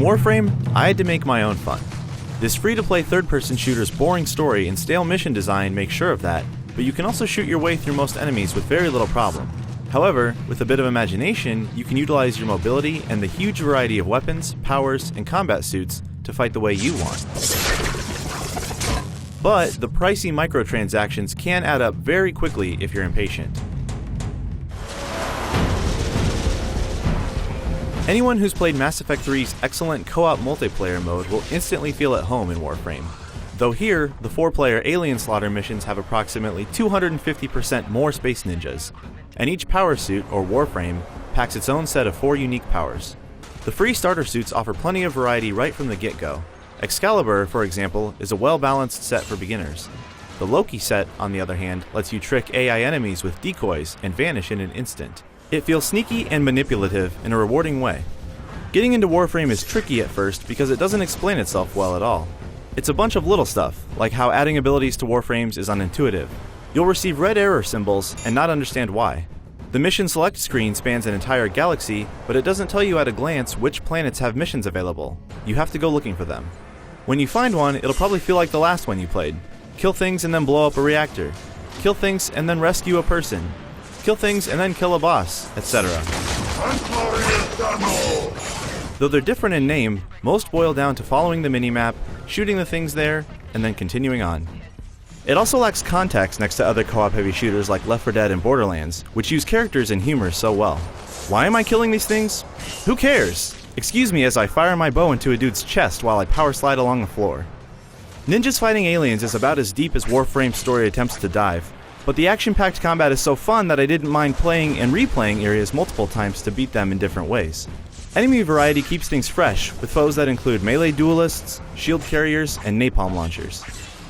Warframe, I had to make my own fun. This free-to-play third-person shooter's boring story and stale mission design make sure of that, but you can also shoot your way through most enemies with very little problem. However, with a bit of imagination, you can utilize your mobility and the huge variety of weapons, powers, and combat suits to fight the way you want. But the pricey microtransactions can add up very quickly if you're impatient. Anyone who's played Mass Effect 3's excellent co-op multiplayer mode will instantly feel at home in Warframe. Though here, the 4-player alien slaughter missions have approximately 250% more space ninjas, and each power suit, or Warframe, packs its own set of 4 unique powers. The free starter suits offer plenty of variety right from the get-go. Excalibur, for example, is a well-balanced set for beginners. The Loki set, on the other hand, lets you trick AI enemies with decoys and vanish in an instant. It feels sneaky and manipulative in a rewarding way. Getting into Warframe is tricky at first because it doesn't explain itself well at all. It's a bunch of little stuff, like how adding abilities to Warframes is unintuitive. You'll receive red error symbols and not understand why. The mission select screen spans an entire galaxy, but it doesn't tell you at a glance which planets have missions available. You have to go looking for them. When you find one, it'll probably feel like the last one you played. Kill things and then blow up a reactor. Kill things and then rescue a person. Kill things and then kill a boss, etc. Though they're different in name, most boil down to following the minimap, shooting the things there, and then continuing on. It also lacks context next to other co-op heavy shooters like Left 4 Dead and Borderlands, which use characters and humor so well. Why am I killing these things? Who cares? Excuse me as I fire my bow into a dude's chest while I power slide along the floor. Ninjas fighting aliens is about as deep as Warframe's story attempts to dive, but the action-packed combat is so fun that I didn't mind playing and replaying areas multiple times to beat them in different ways. Enemy variety keeps things fresh, with foes that include melee duelists, shield carriers, and napalm launchers.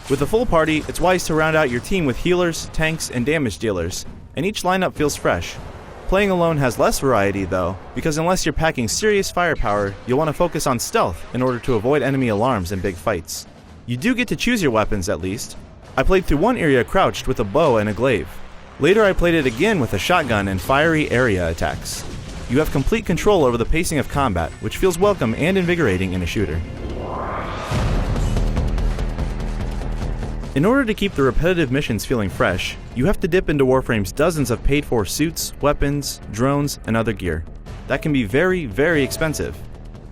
With a full party, it's wise to round out your team with healers, tanks, and damage dealers, and each lineup feels fresh. Playing alone has less variety though, because unless you're packing serious firepower, you'll want to focus on stealth in order to avoid enemy alarms in big fights. You do get to choose your weapons at least. I played through one area crouched with a bow and a glaive. Later I played it again with a shotgun and fiery area attacks. You have complete control over the pacing of combat, which feels welcome and invigorating in a shooter. In order to keep the repetitive missions feeling fresh, you have to dip into Warframe's dozens of paid-for suits, weapons, drones, and other gear. That can be very, very expensive.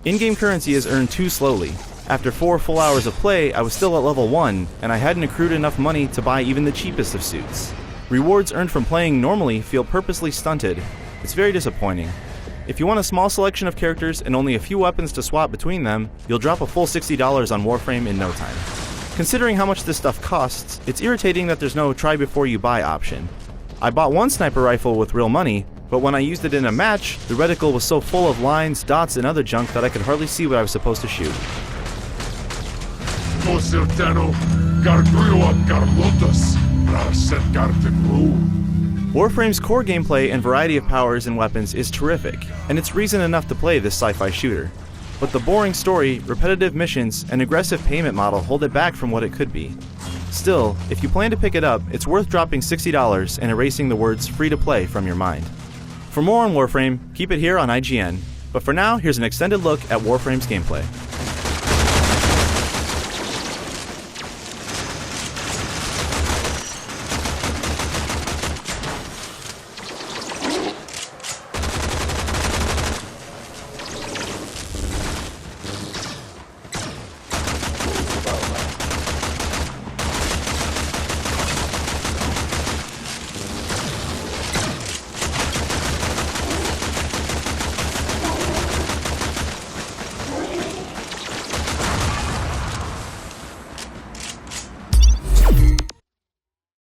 In-game currency is earned too slowly. After 4 full hours of play, I was still at level 1, and I hadn't accrued enough money to buy even the cheapest of suits. Rewards earned from playing normally feel purposely stunted. It's very disappointing. If you want a small selection of characters and only a few weapons to swap between them, you'll drop a full $60 on Warframe in no time. Considering how much this stuff costs, it's irritating that there's no try before you buy option. I bought one sniper rifle with real money, but when I used it in a match, the reticle was so full of lines, dots, and other junk that I could hardly see what I was supposed to shoot. Warframe's core gameplay and variety of powers and weapons is terrific, and it's reason enough to play this sci-fi shooter. But the boring story, repetitive missions, and aggressive payment model hold it back from what it could be. Still, if you plan to pick it up, it's worth dropping $60 and erasing the words free to play from your mind. For more on Warframe, keep it here on IGN. But for now, here's an extended look at Warframe's gameplay.